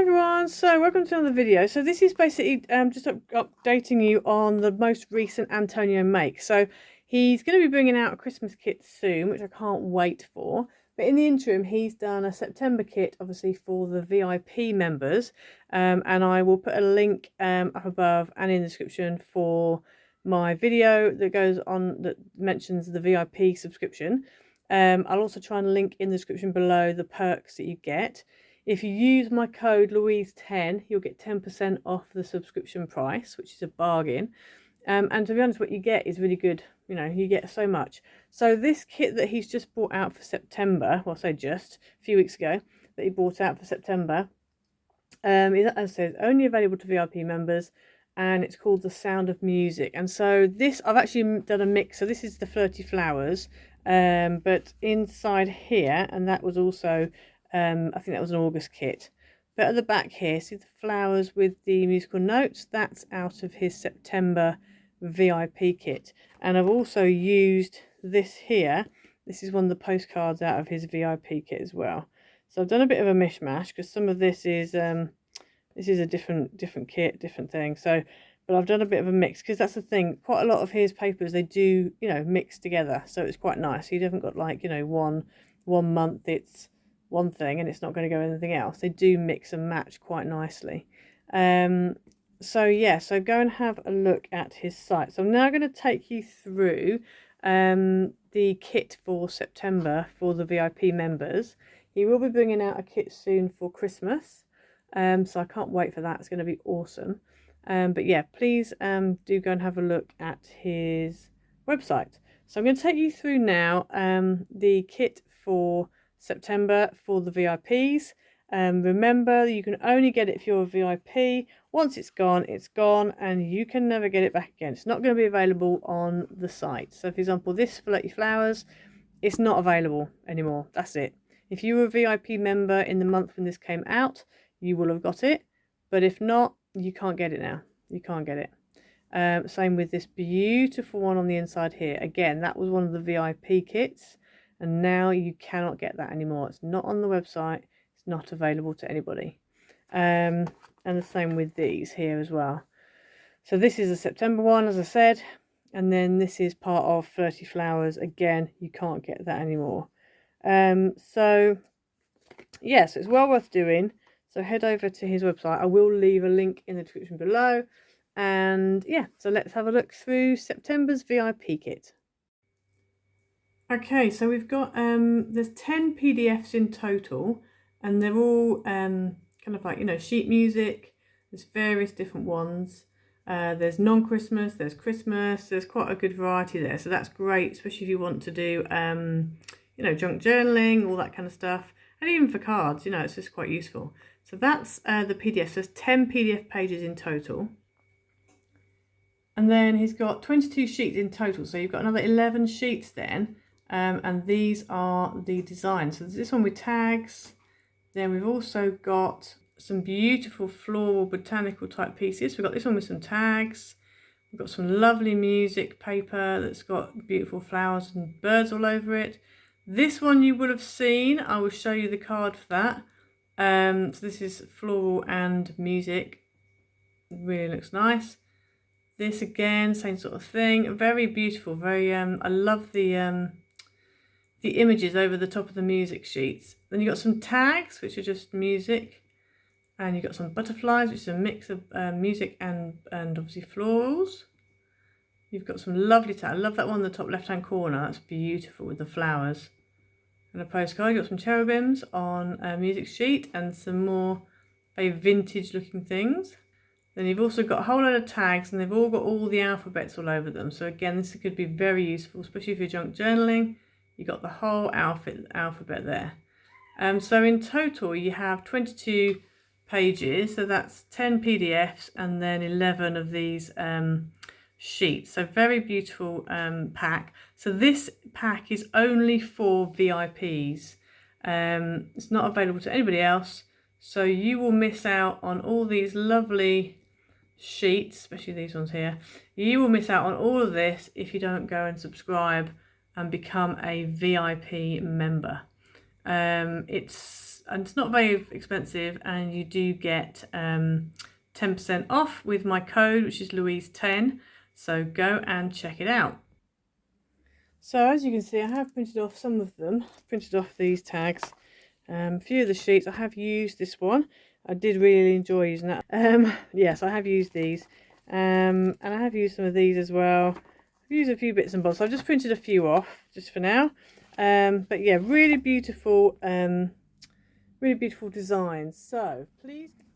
everyone, so welcome to another video. So this is basically just updating you on the most recent Antonio make. So he's going to be bringing out a Christmas kit soon, which I can't wait for. But in the interim, he's done a September kit, obviously for the VIP members, and I will put a link up above and in the description for my video that goes on that mentions the VIP subscription. I'll also try and link in the description below the perks that you get. If you use my code Louise10, you'll get 10% off the subscription price, which is a bargain. And to be honest, what you get is really good. You know, you get so much. So this kit that he's just brought out for September, well, I say just a few weeks ago, that he brought out for September, is, as I said, only available to VIP members, and it's called The Sound of Music. And so this, I've actually done a mix. So this is the Flirty Flowers, but inside here, and that was also... I think that was an August kit. But at the back here, see the flowers with the musical notes? That's out of his September VIP kit. And I've also used this here. This is one of the postcards out of his VIP kit as well. So I've done a bit of a mishmash because some of this is a different kit, different thing. So, but I've done a bit of a mix because that's the thing. Quite a lot of his papers, they do, you know, mix together. So it's quite nice. You haven't got like, you know, one month it's one thing and it's not going to go anything else. They do mix and match quite nicely. So yeah, so go and have a look at his site. So I'm now going to take you through the kit for September for the VIP members. He will be bringing out a kit soon for Christmas, so I can't wait for that. It's going to be awesome. But yeah, please do go and have a look at his website. So I'm going to take you through now the kit for September for the VIPs. Remember, you can only get it if you're a VIP. Once it's gone, and you can never get it back again. It's not going to be available on the site. So for example, this Flirty Flowers, it's not available anymore. That's it. If you were a VIP member in the month when this came out, you will have got it. But if not, you can't get it now. You can't get it. Same with this beautiful one on the inside here. Again, that was one of the VIP kits. And now you cannot get that anymore. It's not on the website. It's not available to anybody. And the same with these here as well. So this is a September one, as I said. And then this is part of Flirty Flowers. Again, you can't get that anymore. So, yeah, so it's well worth doing. So head over to his website. I will leave a link in the description below. And yeah, so let's have a look through September's VIP kit. Okay, so we've got, there's 10 PDFs in total, and they're all kind of like, you know, sheet music. There's various different ones. There's non-Christmas, there's Christmas, there's quite a good variety there. So that's great, especially if you want to do, you know, junk journaling, all that kind of stuff. And even for cards, you know, it's just quite useful. So that's the PDF. So there's 10 PDF pages in total. And then he's got 22 sheets in total. So you've got another 11 sheets then. And these are the designs. So there's this one with tags. Then we've also got some beautiful floral botanical type pieces. We've got this one with some tags. We've got some lovely music paper that's got beautiful flowers and birds all over it. This one you would have seen. I will show you the card for that. So this is floral and music. Really looks nice. This again, same sort of thing. Very beautiful. Very. I love the images over the top of the music sheets. Then you've got some tags, which are just music. And you've got some butterflies, which is a mix of music and obviously florals. You've got some lovely tags. I love that one in the top left-hand corner. That's beautiful with the flowers. And a postcard. You've got some cherubims on a music sheet and some more very vintage-looking things. Then you've also got a whole load of tags, and they've all got all the alphabets all over them. So again, this could be very useful, especially if you're junk journaling. You got the whole alphabet there. So in total you have 22 pages, so that's 10 PDFs and then 11 of these sheets. So very beautiful pack. So this pack is only for VIPs. It's not available to anybody else, so you will miss out on all these lovely sheets, especially these ones here. You will miss out on all of this if you don't go and subscribe and become a VIP member. It's and it's not very expensive, and you do get 10% off with my code, which is Louise10. So go and check it out. So as you can see, I have printed off some of them. I've printed off these tags. A few of the sheets. I have used this one. I did really enjoy using that. Yes, I have used these. And I have used some of these as well. I've used a few bits and bobs. So I've just printed a few off just for now. But yeah, really beautiful designs. So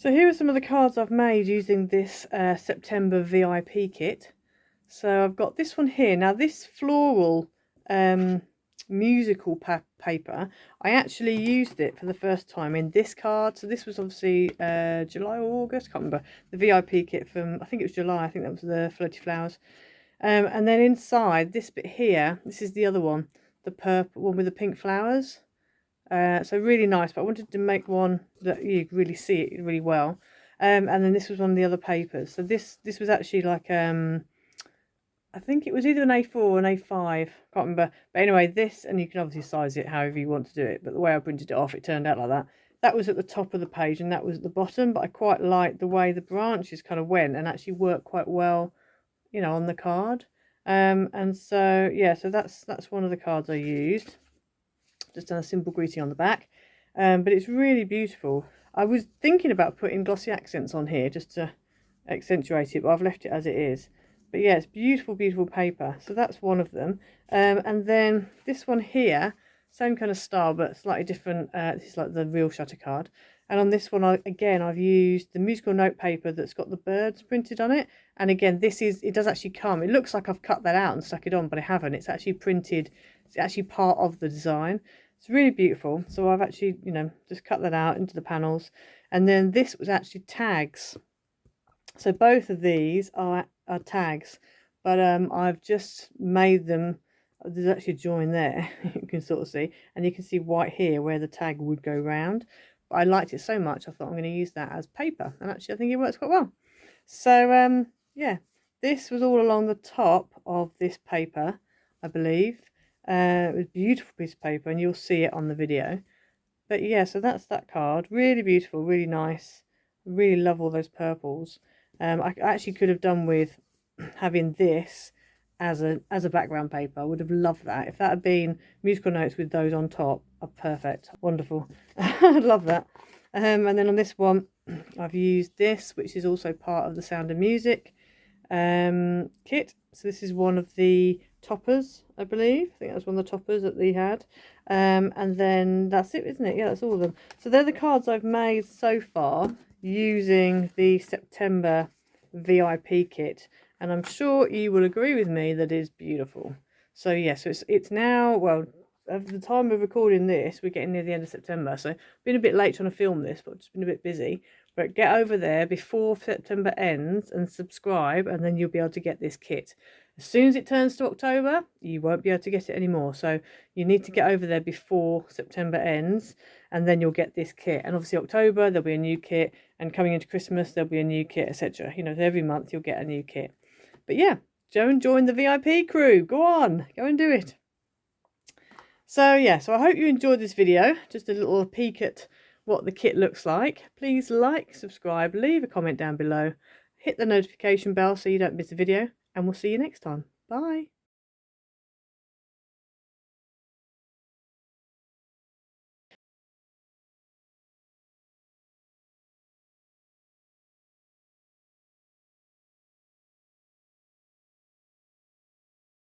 here are some of the cards I've made using this September VIP kit. So I've got this one here. Now this floral musical paper, I actually used it for the first time in this card. So this was obviously July or August, can't remember, the VIP kit from, I think it was July. I think that was the Floaty Flowers. And then inside this bit here, this is the other one, the purple one with the pink flowers. So really nice, but I wanted to make one that you could really see it really well. And then this was one of the other papers. So this was actually like I think it was either an A4 or an A5, can't remember. But anyway, this, and you can obviously size it however you want to do it, but the way I printed it off, it turned out like that. That was at the top of the page and that was at the bottom, but I quite liked the way the branches kind of went and actually worked quite well, you know, on the card. And so yeah, so that's one of the cards I used. Just done a simple greeting on the back, but it's really beautiful. I was thinking about putting glossy accents on here just to accentuate it, but I've left it as it is. But yeah, it's beautiful, beautiful paper. So that's one of them. And then this one here, same kind of style, but slightly different. This is like the real shutter card. And on this one, again, I've used the musical note paper that's got the birds printed on it. And again, it does actually come. It looks like I've cut that out and stuck it on, but I haven't. It's actually printed. It's actually part of the design. It's really beautiful. So I've actually, you know, just cut that out into the panels. And then this was actually tags. So both of these are tags, but I've just made them. There's actually a join there, you can sort of see, and you can see white here where the tag would go round. But I liked it so much, I thought I'm going to use that as paper, and actually I think it works quite well. So yeah, this was all along the top of this paper, I believe. It was a beautiful piece of paper, and you'll see it on the video. But yeah, so that's that card. Really beautiful, really nice. Really love all those purples. I actually could have done with having this as a background paper. I would have loved that. If that had been musical notes with those on top, perfect, wonderful. I'd love that. And then on this one, I've used this, which is also part of the Sound of Music kit. So this is one of the toppers, I believe. I think that's one of the toppers that they had. And then that's it, isn't it? Yeah, that's all of them. So they're the cards I've made so far using the September VIP kit, and I'm sure you will agree with me that it's beautiful. So yeah, so it's now, well, at the time of recording this, we're getting near the end of September, so been a bit late trying to film this, but just been a bit busy. But get over there before September ends and subscribe, and then you'll be able to get this kit. As soon as it turns to October, you won't be able to get it anymore. So you need to get over there before September ends, and then you'll get this kit. And obviously October, there'll be a new kit, and coming into Christmas, there'll be a new kit, etc. You know, every month you'll get a new kit. But yeah, go and join the VIP crew. Go on, go and do it. So yeah, so I hope you enjoyed this video. Just a little peek at what the kit looks like. Please like, subscribe, leave a comment down below, hit the notification bell so you don't miss a video, and we'll see you next time. Bye.